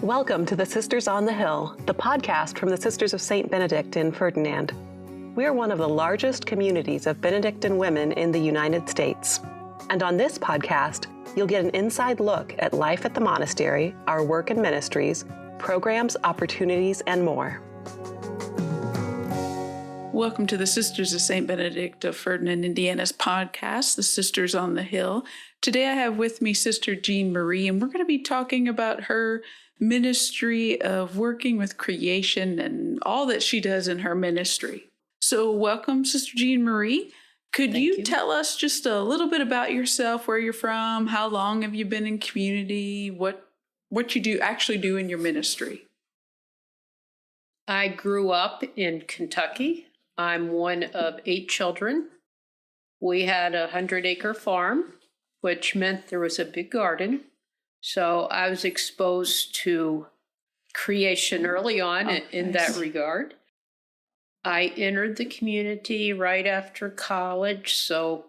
Welcome to the Sisters on the Hill, the podcast from the Sisters of St. Benedict in Ferdinand. We are one of the largest communities of Benedictine women in the United States. And on this podcast, you'll get an inside look at life at the monastery, our work and ministries, programs, opportunities, and more. Welcome to the Sisters of St. Benedict of Ferdinand, Indiana's podcast, The Sisters on the Hill. Today I have with me Sister Jean Marie, and we're going to be talking about her ministry of working with creation and all that she does in her ministry. So welcome, Sister Jean Marie. Could you tell us just a little bit about yourself, where you're from, how long have you been in community, what you actually do in your ministry? I grew up in Kentucky. I'm one of 8 children. We had a 100-acre farm, which meant there was a big garden. So I was exposed to creation early on in that regard. I entered the community right after college. So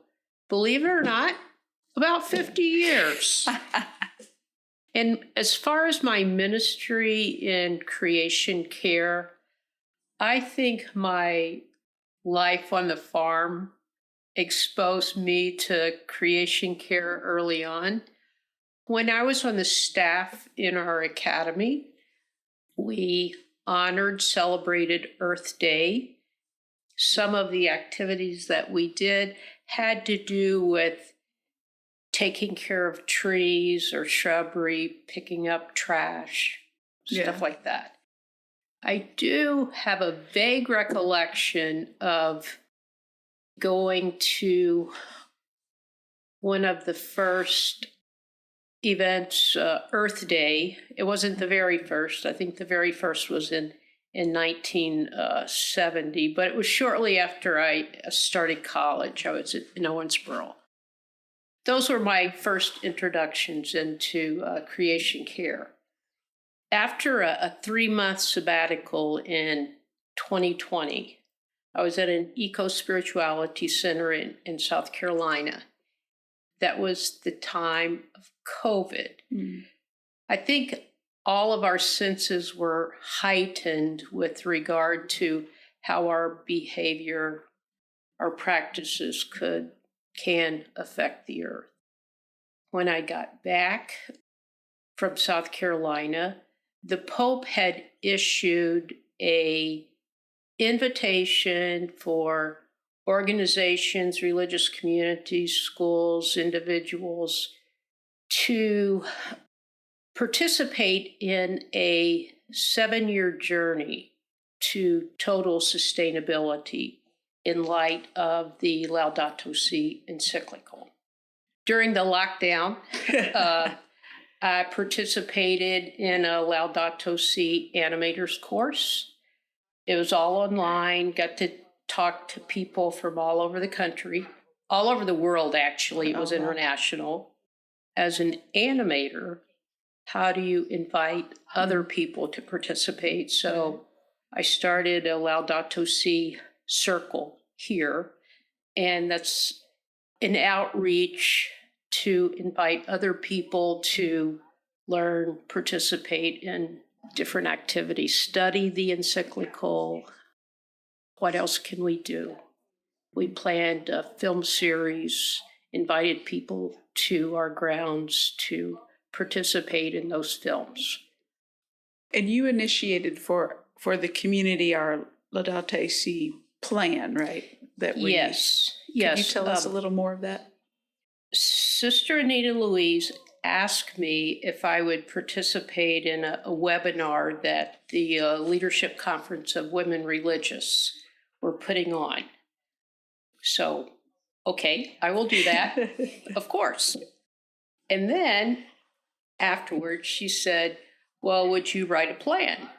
believe it or not, about 50 years. And as far as my ministry in creation care, I think my life on the farm exposed me to creation care early on. When I was on the staff in our academy, we celebrated Earth Day. Some of the activities that we did had to do with taking care of trees or shrubbery, picking up trash, stuff like that. I do have a vague recollection of going to one of the first events, Earth Day. It wasn't the very first. I think the very first was in 1970, but it was shortly after I started college. I was in Owensboro. Those were my first introductions into creation care. After a 3-month sabbatical in 2020, I was at an eco-spirituality center in South Carolina. That was the time of COVID. I think all of our senses were heightened with regard to how our behavior, our practices can affect the earth. When I got back from South Carolina, the Pope had issued an invitation for organizations, religious communities, schools, individuals to participate in a 7-year journey to total sustainability in light of the Laudato Si encyclical. During the lockdown, I participated in a Laudato Si animators course. It was all online, got to talk to people from all over the country, all over the world, actually. It was international. As an animator, how do you invite other people to participate? So I started a Laudato Si circle here, and that's an outreach to invite other people to learn, participate in different activities, study the encyclical. What else can we do? We planned a film series, invited people to our grounds to participate in those films. And you initiated for the community our Laudato Si plan, right? Yes. Can you tell us a little more of that? Sister Anita Louise asked me if I would participate in a webinar that the Leadership Conference of Women Religious were putting on. So, okay, I will do that, of course. And then afterwards, she said, well, would you write a plan?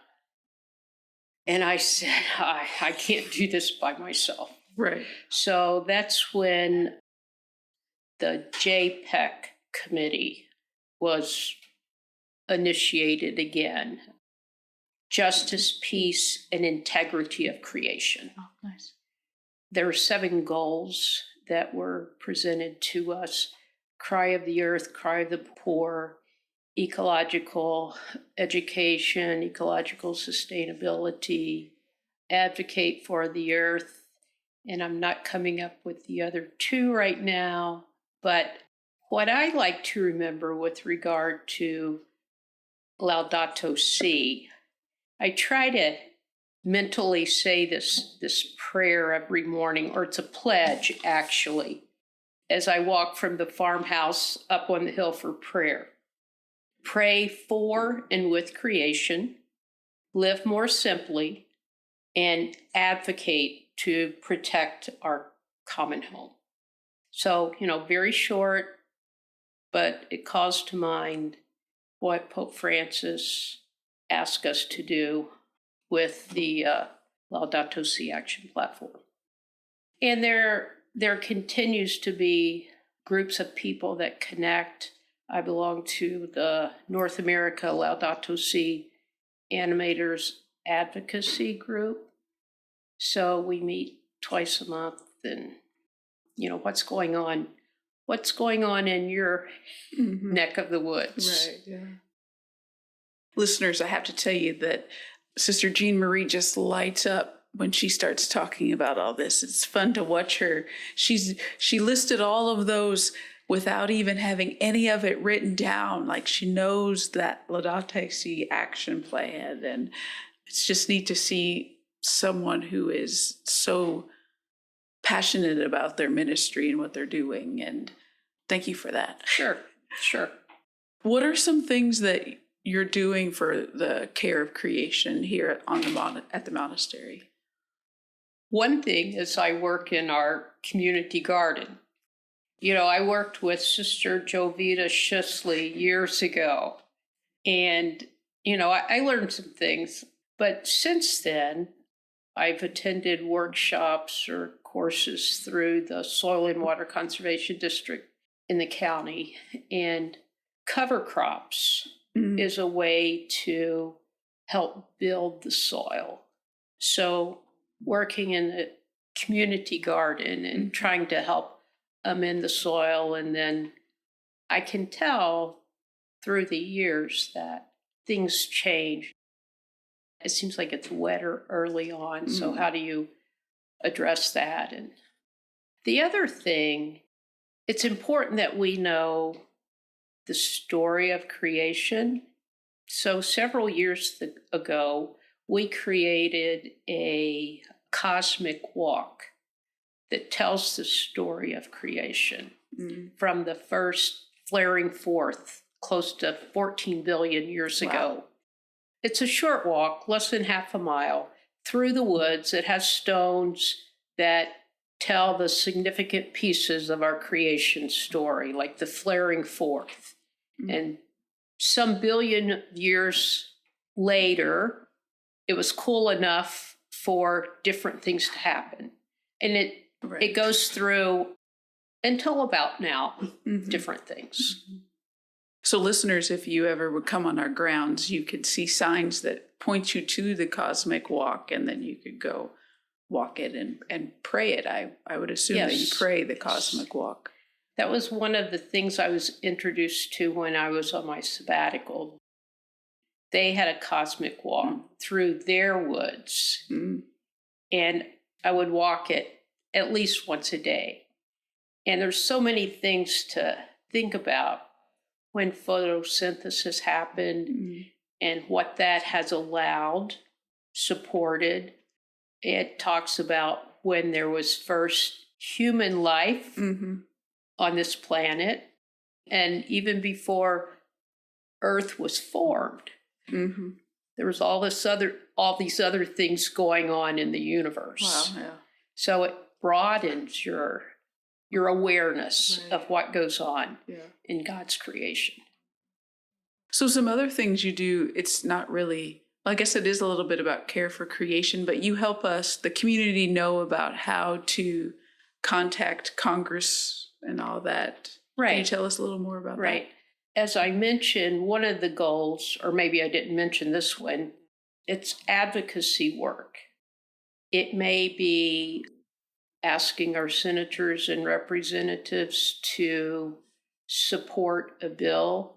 And I said, I can't do this by myself. Right. So that's when the JPEC committee was initiated again. Justice, peace, and integrity of creation. Oh, nice. There are 7 goals that were presented to us. Cry of the earth, cry of the poor, ecological education, ecological sustainability, advocate for the earth, and I'm not coming up with the other two right now. But what I like to remember with regard to Laudato Si, I try to mentally say this prayer every morning, or it's a pledge actually, as I walk from the farmhouse up on the hill for prayer. Pray for and with creation, live more simply, and advocate to protect our common home. So, very short, but it calls to mind what Pope Francis asked us to do with the Laudato Si action platform. And there continues to be groups of people that connect. I belong to the North America Laudato Si Animators Advocacy Group. So we meet twice a month, and what's going on in your neck of the woods. Right, yeah. Listeners, I have to tell you that Sister Jean Marie just lights up when she starts talking about all this. It's fun to watch her. She listed all of those without even having any of it written down. Like, she knows that Laudato Si action plan, and it's just neat to see someone who is so passionate about their ministry and what they're doing. And thank you for that. Sure. What are some things that you're doing for the care of creation here at the monastery? One thing is I work in our community garden. I worked with Sister Jovita Schusley years ago, and, I learned some things. But since then, I've attended workshops or courses through the Soil and Water Conservation District in the county, and cover crops is a way to help build the soil. So working in the community garden and trying to help amend the soil, and then I can tell through the years that things change. It seems like it's wetter early on, so how do you address that? And the other thing, it's important that we know the story of creation. So several years ago, we created a cosmic walk that tells the story of creation from the first flaring forth close to 14 billion years ago. It's a short walk, less than half a mile, through the woods. It has stones that tell the significant pieces of our creation story, like the flaring forth. And some billion years later, it was cool enough for different things to happen. And it goes through until about now, different things. So listeners, if you ever would come on our grounds, you could see signs that point you to the cosmic walk, and then you could go walk it and pray it. I would assume that you pray the cosmic walk. That was one of the things I was introduced to when I was on my sabbatical. They had a cosmic walk through their woods, and I would walk it at least once a day. And there's so many things to think about when photosynthesis happened and what that has allowed, supported. It talks about when there was first human life on this planet, and even before Earth was formed. There was all these other things going on in the universe. Wow, yeah. So it broadens your awareness of what goes on in God's creation. So some other things you do, it's not really, I guess it is a little bit about care for creation, but you help us, the community, know about how to contact Congress and all that. Right. Can you tell us a little more about that? Right. As I mentioned, one of the goals, or maybe I didn't mention this one, it's advocacy work. It may be asking our senators and representatives to support a bill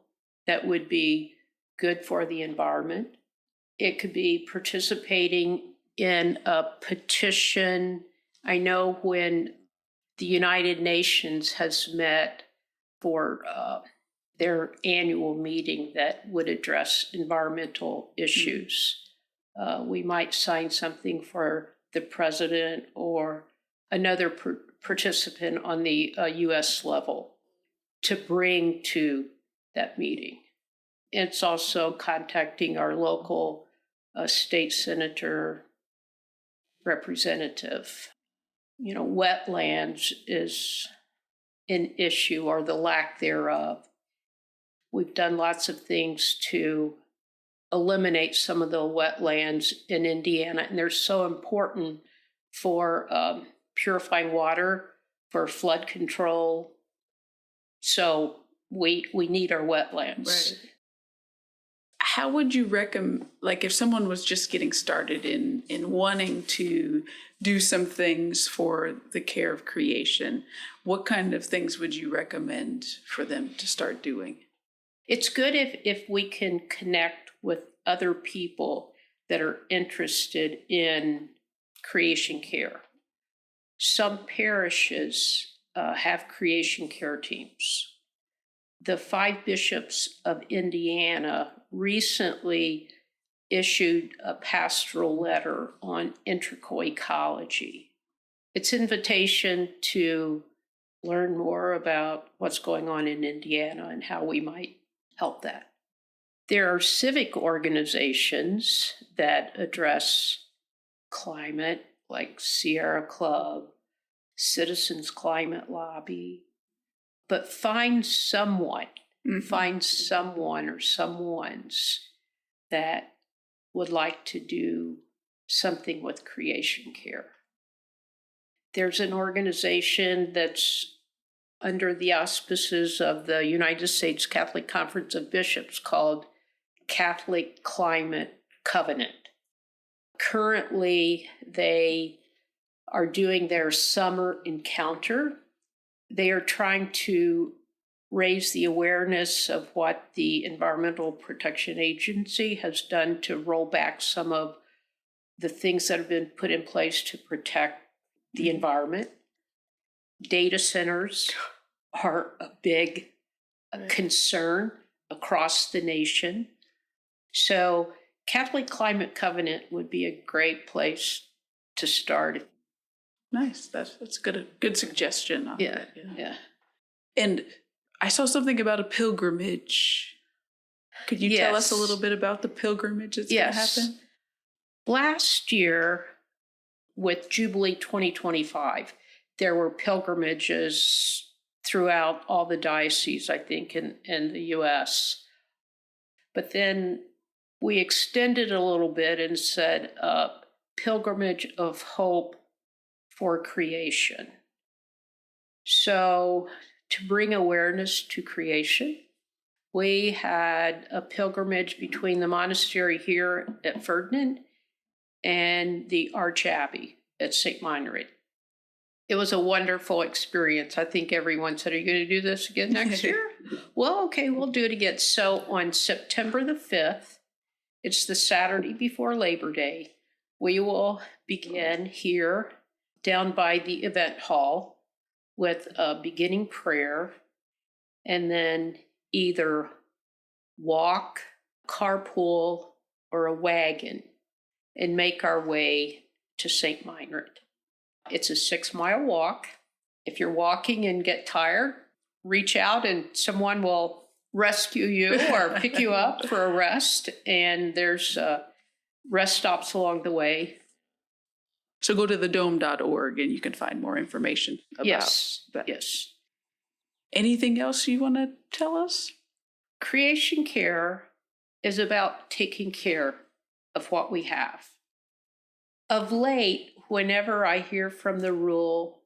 that would be good for the environment. It could be participating in a petition. I know when the United Nations has met for their annual meeting that would address environmental issues, we might sign something for the president or another participant on the U.S. level to bring to that meeting. It's also contacting our local state senator representative. Wetlands is an issue, or the lack thereof. We've done lots of things to eliminate some of the wetlands in Indiana, and they're so important for purifying water, for flood control. So we need our wetlands. Right. How would you recommend, like if someone was just getting started in wanting to do some things for the care of creation, what kind of things would you recommend for them to start doing? It's good if we can connect with other people that are interested in creation care. Some parishes have creation care teams. The 5 bishops of Indiana recently issued a pastoral letter on intracoecology. It's an invitation to learn more about what's going on in Indiana and how we might help that. There are civic organizations that address climate, like Sierra Club, Citizens Climate Lobby. But find someone or someones that would like to do something with creation care. There's an organization that's under the auspices of the United States Catholic Conference of Bishops called Catholic Climate Covenant. Currently, they are doing their summer encounter. They are trying to raise the awareness of what the Environmental Protection Agency has done to roll back some of the things that have been put in place to protect the environment. Data centers are a big concern across the nation. So Catholic Climate Covenant would be a great place to start. Nice. That's a good suggestion. Yeah. And I saw something about a pilgrimage. Could you tell us a little bit about the pilgrimage that's going to happen? Last year, with Jubilee 2025, there were pilgrimages throughout all the dioceses, I think, in the U.S. But then we extended a little bit and said, pilgrimage of hope for creation. So to bring awareness to creation, we had a pilgrimage between the monastery here at Ferdinand and the Arch Abbey at St. Meinrad. It was a wonderful experience. I think everyone said, are you going to do this again next year? Well, okay, we'll do it again. So on September the 5th, it's the Saturday before Labor Day, we will begin here down by the event hall with a beginning prayer, and then either walk, carpool, or a wagon and make our way to St. Meinrad. It's a 6-mile walk. If you're walking and get tired, reach out and someone will rescue you or pick you up for a rest. And there's rest stops along the way. So go to thedome.org and you can find more information about that. Yes. Anything else you want to tell us? Creation care is about taking care of what we have. Of late, whenever I hear from the rule,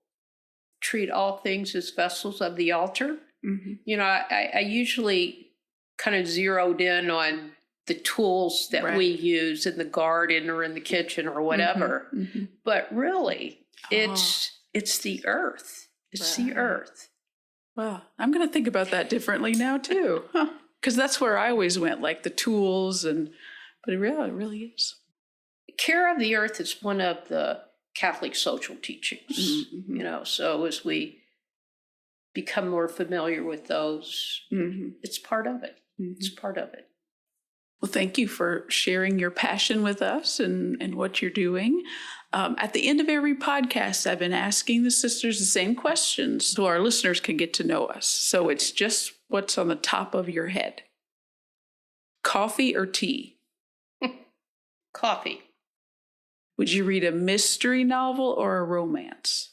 treat all things as vessels of the altar, I usually kind of zeroed in on the tools that we use in the garden or in the kitchen or whatever. But really, it's the earth. It's the earth. Well, I'm going to think about that differently now, too. Because that's where I always went, like the tools, but it really is. Care of the earth is one of the Catholic social teachings, so as we become more familiar with those, it's part of it. It's part of it. Well, thank you for sharing your passion with us and what you're doing. At the end of every podcast, I've been asking the sisters the same questions so our listeners can get to know us. So it's just what's on the top of your head. Coffee or tea? Coffee. Would you read a mystery novel or a romance?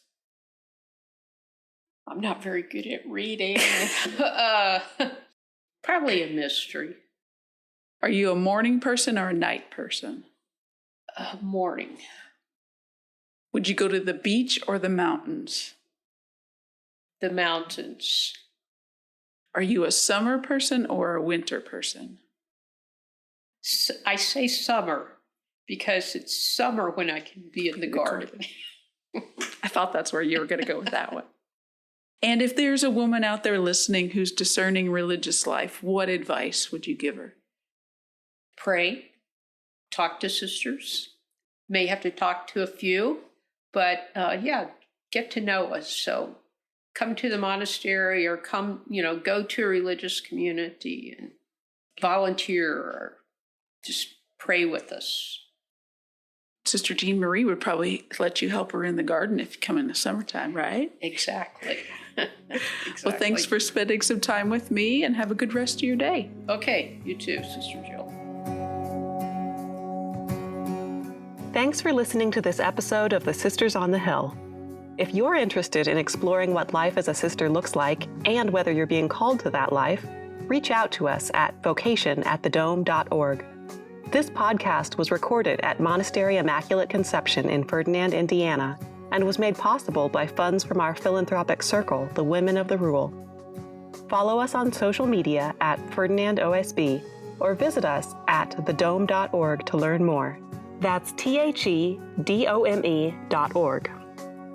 I'm not very good at reading. Probably a mystery. Are you a morning person or a night person? Morning. Would you go to the beach or the mountains? The mountains. Are you a summer person or a winter person? I say summer because it's summer when I can be in the garden. I thought that's where you were going to go with that one. And if there's a woman out there listening who's discerning religious life, what advice would you give her? Pray, talk to sisters. May have to talk to a few, but get to know us. So come to the monastery or go to a religious community and volunteer or just pray with us. Sister Jean Marie would probably let you help her in the garden if you come in the summertime, right? Exactly. Well, thanks for spending some time with me and have a good rest of your day. Okay, you too, Sister Jill. Thanks for listening to this episode of the Sisters on the Hill. If you're interested in exploring what life as a sister looks like and whether you're being called to that life, reach out to us at vocation@thedome.org. This podcast was recorded at Monastery Immaculate Conception in Ferdinand, Indiana, and was made possible by funds from our philanthropic circle, the Women of the Rule. Follow us on social media at Ferdinand OSB or visit us at thedome.org to learn more. That's THEDOME.org.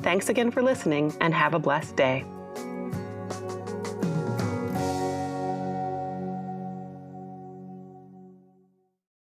Thanks again for listening and have a blessed day.